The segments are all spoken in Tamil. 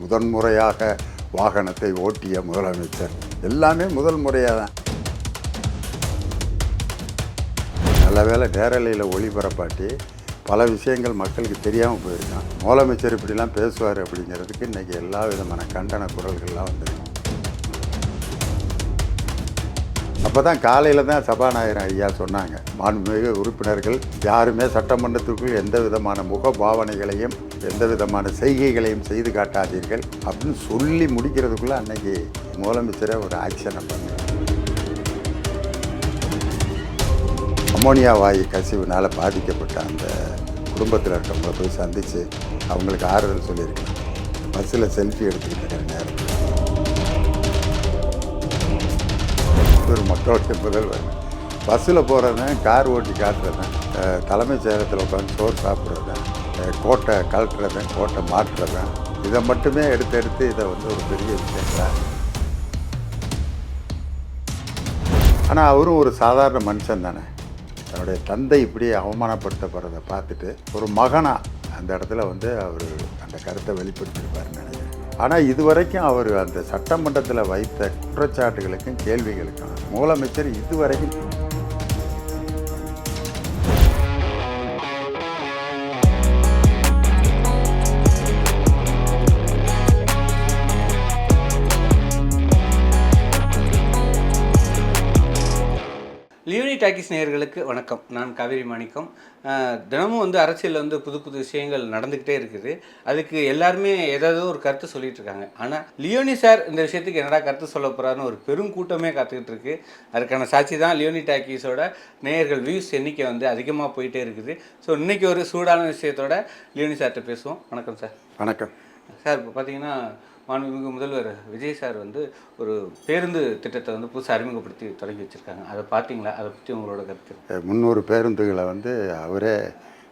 முதன்முறையாக வாகனத்தை ஓட்டிய முதலமைச்சர். எல்லாமே முதல் முறையாக தான். நல்ல வேளை நேரலையில் ஒளிபரப்பாட்டி பல விஷயங்கள் மக்களுக்கு தெரியாமல் போயிருக்கான். முதலமைச்சர் இப்படிலாம் பேசுவார் அப்படிங்கிறதுக்கு இன்றைக்கி எல்லா விதமான கண்டன குரல்கள்லாம் வந்துருக்கு. அப்போ தான் காலையில் தான் சபாநாயகர் ஐயா சொன்னாங்க, மாண்புமிகு உறுப்பினர்கள் யாருமே சட்டமன்றத்துக்குள் எந்த விதமான முக பாவனைகளையும் எந்த விதமான செய்கைகளையும் செய்து காட்டாதீர்கள் அப்படின்னு சொல்லி முடிக்கிறதுக்குள்ளே அன்னைக்கு முதலமைச்சரை ஒரு ஆக்ஷனை பண்ணாங்க. அமோனியா வாயு கசிவுனால் பாதிக்கப்பட்ட அந்த குடும்பத்தில் இருக்கவங்களை போய் சந்தித்து அவங்களுக்கு ஆறுதல் சொல்லியிருக்கேன். பஸ்ஸில் செல்ஃபி எடுத்துக்கிட்டு நேரம் ஒரு மக்களுடைய முதல்வர் பஸ்ஸில் போகிறதன், கார் ஓட்டி காட்டுறதன், தலைமைச் செயலகத்தில் உட்காந்து சோறு சாப்பிட்றதன், கோட்டை கழட்டுறதன், கோட்டை மாற்றுறதன், இதை மட்டுமே எடுத்து இதை வந்து ஒரு பெரிய விஷயம். ஆனால் அவரும் ஒரு சாதாரண மனுஷன் தானே. தன்னுடைய தந்தை இப்படி அவமானப்படுத்தப்படுறதை பார்த்துட்டு ஒரு மகனாக அந்த இடத்துல வந்து அவர் அந்த கருத்தை வெளிப்படுத்தியிருப்பாருன்னு நினைக்கிறேன். ஆனால் இதுவரைக்கும் அவர் அந்த சட்டமன்றத்தில் வைத்த குற்றச்சாட்டுகளுக்கும் கேள்விகளுக்கும் முதலமைச்சர் இதுவரைக்கும் லியோனி டாக்கிஸ் நேயர்களுக்கு வணக்கம். நான் காவேரி மாணிக்கம். தினமும் வந்து அரசியலில் வந்து புது புது விஷயங்கள் நடந்துக்கிட்டே இருக்குது. அதுக்கு எல்லாருமே ஏதாவது ஒரு கருத்து சொல்லிட்டு இருக்காங்க. ஆனால் லியோனி சார் இந்த விஷயத்துக்கு என்னடா கருத்து சொல்ல போகிறாருன்னு ஒரு பெரும் கூட்டமே காத்துக்கிட்டு இருக்கு. அதுக்கான சாட்சி தான் லியோனி டாக்கிஸோட நேயர்கள் வியூஸ் எண்ணிக்கை வந்து அதிகமாக போயிட்டே இருக்குது. ஸோ இன்றைக்கி ஒரு சூடான விஷயத்தோட லியோனி சார்கிட்ட பேசுவோம். வணக்கம் சார். வணக்கம் சார். இப்போ பார்த்தீங்கன்னா மாண்புமிகு முதல்வர் விஜய் சார் வந்து ஒரு பேருந்து திட்டத்தை வந்து புதுசாக அறிமுகப்படுத்தி தொடங்கி வச்சுருக்காங்க. அதை பார்த்தீங்களா? அதை பற்றி உங்களோட கருத்து? 300 பேருந்துகளை வந்து அவரே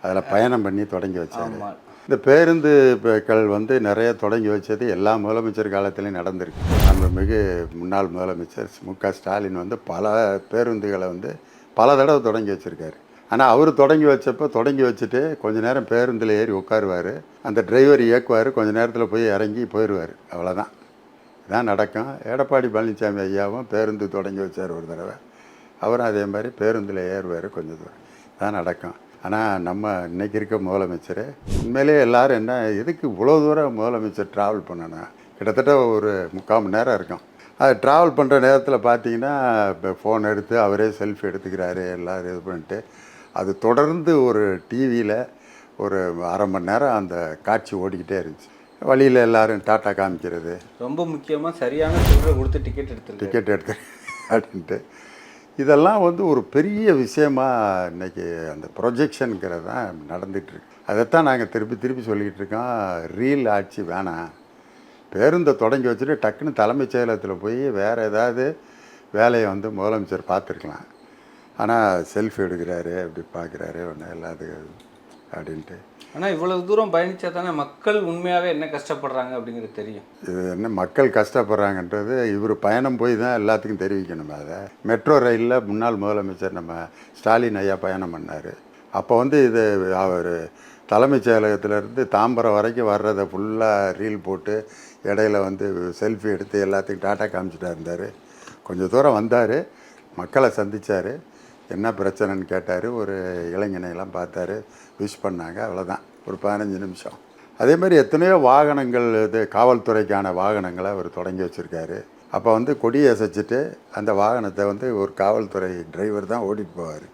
அதில் பயணம் பண்ணி தொடங்கி வச்சார். இந்த பேருந்துகள் வந்து நிறைய தொடங்கி வச்சது எல்லா முதலமைச்சர் காலத்திலையும் நடந்திருக்கு. மாண்புமிகு முன்னாள் முதலமைச்சர் மு.க. ஸ்டாலின் வந்து பல பேருந்துகளை வந்து பல தடவை தொடங்கி வச்சுருக்காரு. ஆனால் அவர் தொடங்கி வச்சுட்டு கொஞ்சம் நேரம் பேருந்தில் ஏறி உட்காருவார், அந்த டிரைவர் இயக்குவார், கொஞ்சம் நேரத்தில் போய் இறங்கி போயிடுவார். அவ்வளோதான், இதான் நடக்கும். எடப்பாடி பழனிசாமி ஐயாவும் பேருந்து தொடங்கி வச்சார் ஒரு தடவை, அவரும் அதே மாதிரி பேருந்தில் ஏறுவார், கொஞ்சம் தூரம் தான் நடக்கும். ஆனால் நம்ம இன்றைக்கி இருக்க முதலமைச்சர் உண்மையிலே எல்லோரும் என்ன, எதுக்கு இவ்வளோ தூரம் முதலமைச்சர் ட்ராவல் பண்ணணும்? கிட்டத்தட்ட ஒரு 3/4 மணி நேரம் இருக்கும். அது ட்ராவல் பண்ணுற நேரத்தில் பார்த்தீங்கன்னா இப்போ ஃபோன் எடுத்து அவரே செல்ஃபி எடுத்துக்கிறாரு, எல்லோரும் இது பண்ணிட்டு அது தொடர்ந்து ஒரு டிவியில் ஒரு 1/2 மணி நேரம் அந்த காட்சி ஓடிக்கிட்டே இருந்துச்சு. வழியில் எல்லோரும் டாட்டா காமிக்கிறது, ரொம்ப முக்கியமாக சரியான சில்லறை கொடுத்து டிக்கெட் எடுத்து அப்படின்ட்டு இதெல்லாம் வந்து ஒரு பெரிய விஷயமாக இன்றைக்கி அந்த ப்ரொஜெக்ஷனுங்கிறது தான் நடந்துகிட்ருக்கு. அதைத்தான் நாங்கள் திருப்பி சொல்லிக்கிட்டு இருக்கோம். ரீல் ஆட்சி வேணாம், பேருந்தை தொடங்கி வச்சுட்டு டக்குன்னு தலைமைச் செயலகத்தில் போய் வேறு ஏதாவது வேலையை வந்து முதலமைச்சர் பார்த்துருக்கலாம். ஆனால் செல்ஃபி எடுக்கிறாரு, அப்படி பார்க்குறாரு ஒன்று எல்லாத்துக்கும் அப்படின்ட்டு. ஆனால் இவ்வளவு தூரம் பயணித்தா தானே மக்கள் உண்மையாகவே என்ன கஷ்டப்படுறாங்க அப்படிங்கிறது தெரியும். இது என்ன மக்கள் கஷ்டப்படுறாங்கன்றது இவர் பயணம் போய் தான் எல்லாத்துக்கும் தெரிவிக்கணும். அதை மெட்ரோ ரயிலில் முன்னாள் முதலமைச்சர் நம்ம ஸ்டாலின் ஐயா பயணம் பண்ணார். அப்போ வந்து இது அவர் தலைமைச் செயலகத்திலேருந்து தாம்பரம் வரைக்கும் வர்றதை ஃபுல்லாக ரீல் போட்டு இடையில வந்து செல்ஃபி எடுத்து எல்லாத்துக்கும் டாட்டா காமிச்சிட்டா இருந்தார். கொஞ்சம் தூரம் வந்தார், மக்களை சந்தித்தார், என்ன பிரச்சனைன்னு கேட்டார், ஒரு இளைஞனையெல்லாம் பார்த்தாரு, விஷ் பண்ணாங்க, அவ்வளோதான், ஒரு 15 நிமிஷம். அதே மாதிரி எத்தனையோ வாகனங்கள், இது காவல்துறைக்கான வாகனங்களை அவர் தொடங்கி வச்சுருக்காரு. அப்போ வந்து கொடி அசைச்சிட்டு அந்த வாகனத்தை வந்து ஒரு காவல்துறை டிரைவர் தான் ஓட்டிகிட்டு போவார்.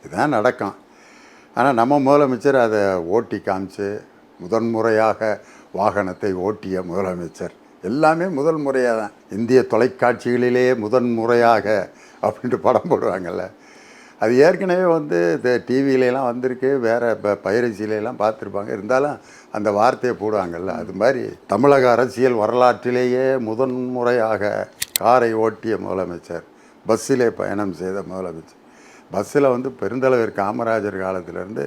இதுதான் நடக்கும். ஆனால் நம்ம முதலமைச்சர் அதை ஓட்டி காமிச்சு முதன்முறையாக வாகனத்தை ஓட்டிய முதலமைச்சர். எல்லாமே முதல் முறையாக தான். இந்திய தொலைக்காட்சிகளிலே முதன்முறையாக அப்படின்ட்டு படம் போடுவாங்கள்ல, அது ஏற்கனவே வந்து இந்த டிவியிலலாம் வந்திருக்கு, வேறு இப்போ பைரசியிலலாம் பார்த்துருப்பாங்க, இருந்தாலும் அந்த வார்த்தையை போடுவாங்கள்ல. அது மாதிரி தமிழக அரசியல் வரலாற்றிலேயே முதன்முறையாக காரை ஓட்டிய முதலமைச்சர், பஸ்ஸிலே பயணம் செய்த முதலமைச்சர். பஸ்ஸில் வந்து பெருந்தலைவர் காமராஜர் காலத்திலேருந்து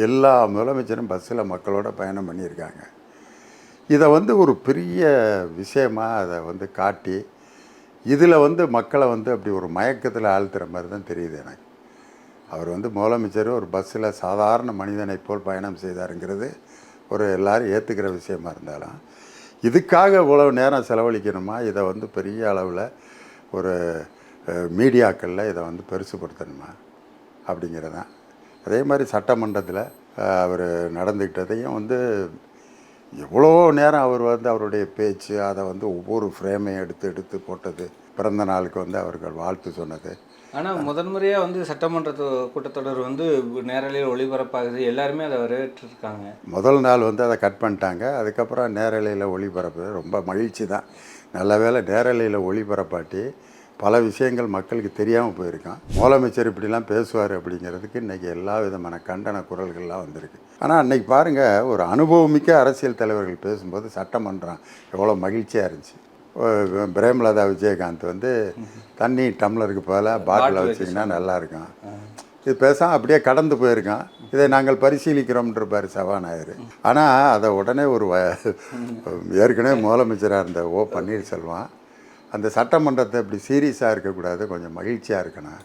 எல்லா முதலமைச்சரும் பஸ்ஸில் மக்களோட பயணம் பண்ணியிருக்காங்க. இதை வந்து ஒரு பெரிய விஷயமாக அதை வந்து காட்டி இதில் வந்து மக்களை வந்து அப்படி ஒரு மயக்கத்தில் ஆழ்த்துற மாதிரி தான் தெரியுது எனக்கு. அவர் வந்து முதலமைச்சர் ஒரு பஸ்ஸில் சாதாரண மனிதனை போல் பயணம் செய்தாருங்கிறது ஒரு எல்லோரும் ஏற்றுக்கிற விஷயமா இருந்தாலும், இதுக்காக இவ்வளோ நேரம் செலவழிக்கணுமா? இதை வந்து பெரிய அளவில் ஒரு மீடியாக்களில் இதை வந்து பெருசுப்படுத்தணுமா அப்படிங்கிறதான். அதே மாதிரி சட்டமன்றத்தில் அவர் நடந்துக்கிட்டதையும் வந்து எவ்வளோ நேரம் அவர் வந்து அவருடைய பேச்சு, அதை வந்து ஒவ்வொரு ஃப்ரேமையும் எடுத்து எடுத்து போட்டது, பிறந்த நாளுக்கு வந்து அவர்கள் வாழ்த்து சொன்னது. ஆனால் முதன்முறையாக வந்து சட்டமன்ற கூட்டத்தொடர் வந்து நேரலையில் ஒளிபரப்பாகுது, எல்லாருமே அதை வரவேற்றிருக்காங்க. முதல் நாள் வந்து அதை கட் பண்ணிட்டாங்க. அதுக்கப்புறம் நேரலையில் ஒளிபரப்பு ரொம்ப மகிழ்ச்சி தான். நல்ல வேளை நேரலையில் ஒளிபரப்பாட்டி பல விஷயங்கள் மக்களுக்கு தெரியாமல் போயிருக்கான். முதலமைச்சர் இப்படிலாம் பேசுவார் அப்படிங்கிறதுக்கு இன்றைக்கி எல்லா விதமான கண்டன குரல்கள்லாம் வந்திருக்கு. ஆனால் அன்றைக்கி பாருங்கள், ஒரு அனுபவமிக்க அரசியல் தலைவர்கள் பேசும்போது சட்டமன்றம் எவ்வளோ மகிழ்ச்சியாக இருந்துச்சு. பிரேமலதா விஜயகாந்த் வந்து தண்ணி டம்ளருக்கு பதிலாக பாட்டில் வச்சிங்கன்னா நல்லாயிருக்கும், இது பேசாமல் அப்படியே கடந்து போயிருக்கான், இதை நாங்கள் பரிசீலிக்கிறோம்ன்றப்பார் சபாநாயகர். ஆனால் அதை உடனே ஏற்கனவே முதலமைச்சராக இருந்த ஓ பன்னீர்செல்வம் அந்த சட்டமன்றத்தை இப்படி சீரியஸாக இருக்கக்கூடாது, கொஞ்சம் மகிழ்ச்சியாக இருக்கணும்,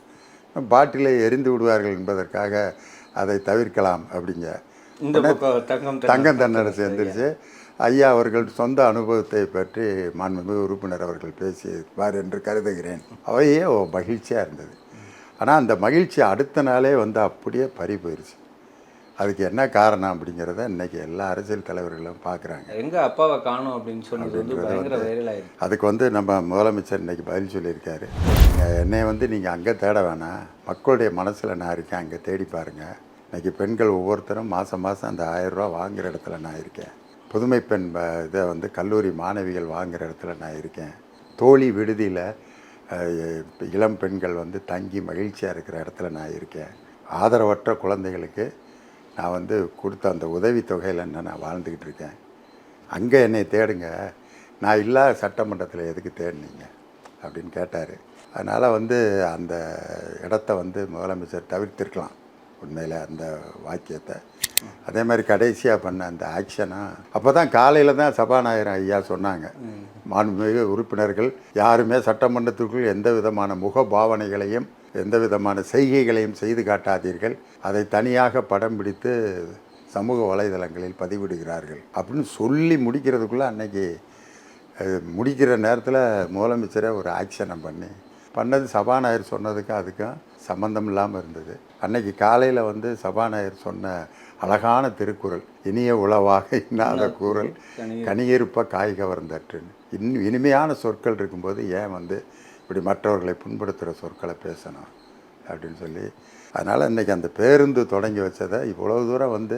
பாட்டிலை எரிந்து விடுவார்கள் என்பதற்காக அதை தவிர்க்கலாம் அப்படிங்க. தங்கம் தென்னரசு எந்திரிச்சு ஐயா அவர்கள் சொந்த அனுபவத்தை பற்றி மாண்புமிகு உறுப்பினர் அவர்கள் பேசியிருப்பார் என்று கருதுகிறேன். அவையே மகிழ்ச்சியாக இருந்தது. ஆனால் அந்த மகிழ்ச்சி அடுத்த நாளே வந்து அப்படியே பறி போயிடுச்சு. அதுக்கு என்ன காரணம் அப்படிங்கிறத இன்றைக்கி எல்லா அரசியல் தலைவர்களும் பார்க்குறாங்க. எங்கள் அப்பாவை காணும் அப்படின்னு சொன்னது அதுக்கு வந்து நம்ம முதலமைச்சர் இன்றைக்கி பதில் சொல்லியிருக்காரு. என்னை வந்து நீங்கள் அங்கே தேட வேணாம், மக்களுடைய மனசில் நான் இருக்கேன், அங்கே தேடி பாருங்கள். இன்றைக்கி பெண்கள் ஒவ்வொருத்தரும் மாதம் அந்த 1000 ரூபா வாங்குகிற இடத்துல நான் இருக்கேன். புதுமை பெண் இதை வந்து கல்லூரி மாணவிகள் வாங்குகிற இடத்துல நான் இருக்கேன். தோழி விடுதியில் இளம் பெண்கள் வந்து தங்கி மகிழ்ச்சியாக இருக்கிற இடத்துல நான் இருக்கேன். ஆதரவற்ற குழந்தைகளுக்கு நான் வந்து கொடுத்த அந்த உதவித்தொகையில் நான் வாழ்ந்துக்கிட்டு இருக்கேன். அங்கே என்னை தேடுங்க, நான் இல்லாத சட்டமன்றத்தில் எதுக்கு தேடினீங்க அப்படின்னு கேட்டார். அதனால் வந்து அந்த இடத்த வந்து முதலமைச்சர் தவிர்த்திருக்கலாம் உண்மையில் அந்த வாக்கியத்தை. அதே மாதிரி கடைசியாக பண்ண அந்த ஆக்ஷனாக அப்போ தான் காலையில் தான் சபாநாயகர் ஐயா சொன்னாங்க, மாண்புமிகு உறுப்பினர்கள் யாருமே சட்டமன்றத்திற்குள் எந்த விதமான முக பாவனைகளையும் எந்த விதமான செய்கைகளையும் செய்து காட்டாதீர்கள், அதை தனியாக படம் பிடித்து சமூக வலைதளங்களில் பதிவிடுகிறார்கள் அப்படின்னு சொல்லி முடிக்கிறதுக்குள்ளே அன்னைக்கு முடிக்கிற நேரத்தில் முதலமைச்சரை ஒரு ஆக்ஷனை பண்ணது சபாநாயகர் சொன்னதுக்கும் அதுக்கும் சம்மந்தம் இல்லாமல் இருந்தது. அன்னைக்கு காலையில் வந்து சபாநாயகர் சொன்ன அழகான திருக்குறள், இனிய உளவாக இன்னாத கூறல் கனியிருப்ப காய் கவர்ந்தற்றுன்னு இனிமையான சொற்கள் இருக்கும்போது ஏன் வந்து இப்படி மற்றவர்களை புண்படுத்துகிற சொற்களை பேசணும் அப்படின்னு சொல்லி, அதனால் இன்றைக்கி அந்த பேருந்து தொடங்கி வச்சதை இவ்வளோ தூரம் வந்து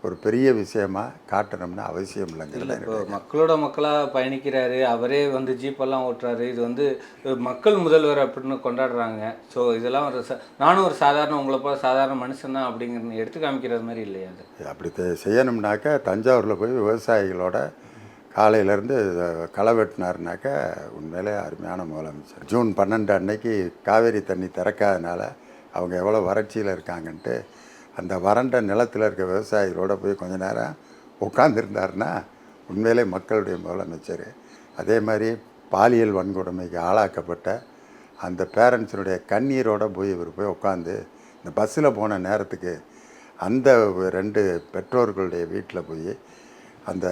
ஒரு பெரிய விஷயமாக காட்டணும்னு அவசியம் இல்லைங்கிறது. இப்போ மக்களோட மக்களாக பயணிக்கிறாரு, அவரே வந்து ஜீப்பெல்லாம் ஓட்டுறாரு, இது வந்து மக்கள் முதல்வர் அப்படின்னு கொண்டாடுறாங்க. ஸோ இதெல்லாம் ஒரு நானும் ஒரு சாதாரண உங்களை போல சாதாரண மனுஷன் தான் அப்படிங்கிறது எடுத்து காமிக்கிறது மாதிரி இல்லையா? அது அப்படி செய்யணும்னாக்கா தஞ்சாவூரில் போய் விவசாயிகளோட காலையிலேருந்து களை வெட்டினாருனாக்க உண்மையிலே அருமையான முதலமைச்சர். ஜூன் 12 அன்னைக்கு காவேரி தண்ணி திறக்காதனால அவங்க எவ்வளோ வறட்சியில் இருக்காங்கன்ட்டு அந்த வறண்ட நிலத்தில் இருக்க விவசாயிகளோடு போய் கொஞ்ச நேரம் உட்காந்துருந்தாருன்னா உண்மையிலே மக்களுடைய முதலமைச்சர். அதே மாதிரி பாலியல் வன்கொடுமைக்கு ஆளாக்கப்பட்ட அந்த பேரண்ட்ஸினுடைய கண்ணீரோடு போய் இவர் போய் உட்காந்து இந்த பஸ்ஸில் போன நேரத்துக்கு அந்த 2 பெற்றோர்களுடைய வீட்டில் போய் அந்த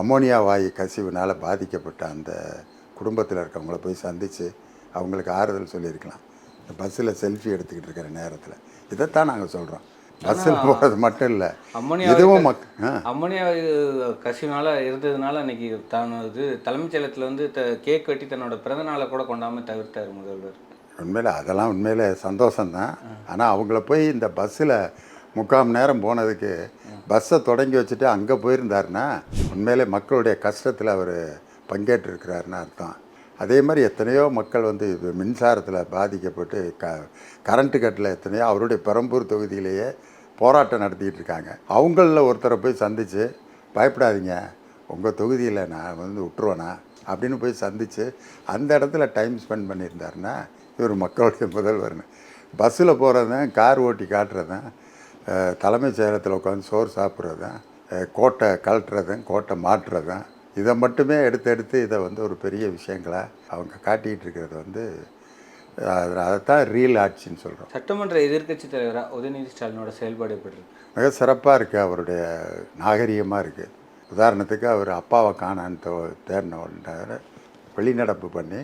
அமோனியா வாயு கசிவுனால் பாதிக்கப்பட்ட அந்த குடும்பத்தில் இருக்கவங்கள போய் சந்தித்து அவங்களுக்கு ஆறுதல் சொல்லியிருக்கலாம். இந்த பஸ்ஸில் செல்ஃபி எடுத்துக்கிட்டு இருக்கிற நேரத்தில் இதைத்தான் நாங்கள் சொல்கிறோம். பஸ்ஸில் போகிறது மட்டும் இல்லை, இதுவும் அம்மோனியா கசிவுனால இருந்ததுனால அன்றைக்கி இது தலைமைச் செயலகத்தில் வந்து கேக் வெட்டி தன்னோட பிறந்தநாளை கூட கொண்டாமல் தவிர்த்தார் முதல்வர். உண்மையில் அதெல்லாம் உண்மையில் சந்தோஷம்தான். ஆனால் அவங்கள போய் இந்த பஸ்ஸில் 3/4 மணி நேரம் போனதுக்கு பஸ்ஸை தொடங்கி வச்சுட்டு அங்கே போயிருந்தாருன்னா உண்மையிலே மக்களுடைய கஷ்டத்தில் அவர் பங்கேற்றிருக்கிறாருன்னு அர்த்தம். அதே மாதிரி எத்தனையோ மக்கள் வந்து மின்சாரத்தில் பாதிக்கப்பட்டு கரண்ட்டு கட்டில் எத்தனையோ அவருடைய பெரம்பூர் தொகுதியிலேயே போராட்டம் நடத்திக்கிட்டு இருக்காங்க. அவங்களில் ஒருத்தரை போய் சந்தித்து பயப்படாதீங்க, உங்கள் தொகுதியில் நான் வந்து விட்டுருவேனா அப்படின்னு போய் சந்தித்து அந்த இடத்துல டைம் ஸ்பெண்ட் பண்ணியிருந்தாருன்னா இவர் மக்களுடைய முதல்வர்னு. பஸ்ஸில் போகிறதான், கார் ஓட்டி காட்டுறதான், தலைமைச் செயலகத்தில் உட்காந்து சோறு சாப்பிட்றதான், கோட்டை கழட்டுறதும் கோட்டை மாற்றுறதான், இதை மட்டுமே எடுத்து இதை வந்து ஒரு பெரிய விஷயங்களை அவங்க காட்டிகிட்டு இருக்கிறது வந்து அதைத்தான் ரியல் ஆட்சின்னு சொல்கிறோம். சட்டமன்ற எதிர்க்கட்சி தலைவராக உதயநிதி ஸ்டாலினோட செயல்பாடு எப்படி இருக்குது? மிக சிறப்பாக இருக்குது, அவருடைய நாகரிகமாக இருக்குது. உதாரணத்துக்கு அவர் அப்பாவை காணான்னு தேடின வெளிநடப்பு பண்ணி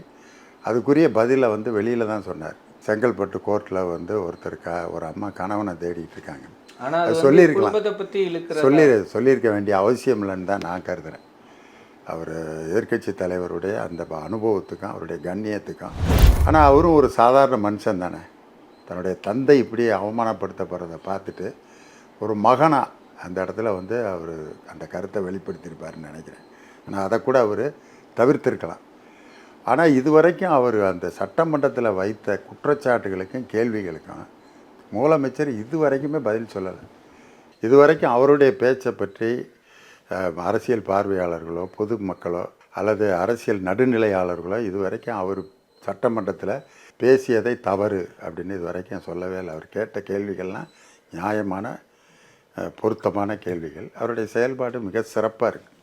அதுக்குரிய பதிலை வந்து வெளியில் தான் சொன்னார். செங்கல்பட்டு கோர்ட்டில் வந்து ஒரு அம்மா கணவனை தேடிட்டு இருக்காங்க. ஆனால் அது சொல்லியிருக்கலாம், குடும்பத்தை பற்றி இழுக்கிற சொல்லியிருக்க வேண்டிய அவசியம் இல்லைன்னு தான் நான் கருதுகிறேன். அவர் எதிர்க்கட்சி தலைவருடைய அந்த அனுபவத்துக்கும் அவருடைய கண்ணியத்துக்கும். ஆனால் அவரும் ஒரு சாதாரண மனுஷன் தானே. தன்னுடைய தந்தை இப்படி அவமானப்படுத்தப்படுறதை பார்த்துட்டு ஒரு மகனாக அந்த இடத்துல வந்து அவர் அந்த கருத்தை வெளிப்படுத்தியிருப்பாருன்னு நினைக்கிறேன். ஆனால் அதை கூட அவர் தவிர்த்திருக்கலாம். ஆனால் இதுவரைக்கும் அவர் அந்த சட்டமன்றத்தில் வைத்த குற்றச்சாட்டுகளுக்கும் கேள்விகளுக்கும் முதலமைச்சர் இதுவரைக்குமே பதில் சொல்லலை. இதுவரைக்கும் அவருடைய பேச்சை பற்றி அரசியல் பார்வையாளர்களோ பொதுமக்களோ அல்லது அரசியல் நடுநிலையாளர்களோ இதுவரைக்கும் அவர் சட்டமன்றத்தில் பேசியதை தவறு அப்படின்னு இதுவரைக்கும் சொல்லவே இல்லை. அவர் கேட்ட கேள்விகள்லாம் நியாயமான பொருத்தமான கேள்விகள். அவருடைய செயல்பாடு மிக சிறப்பாக இருக்குது.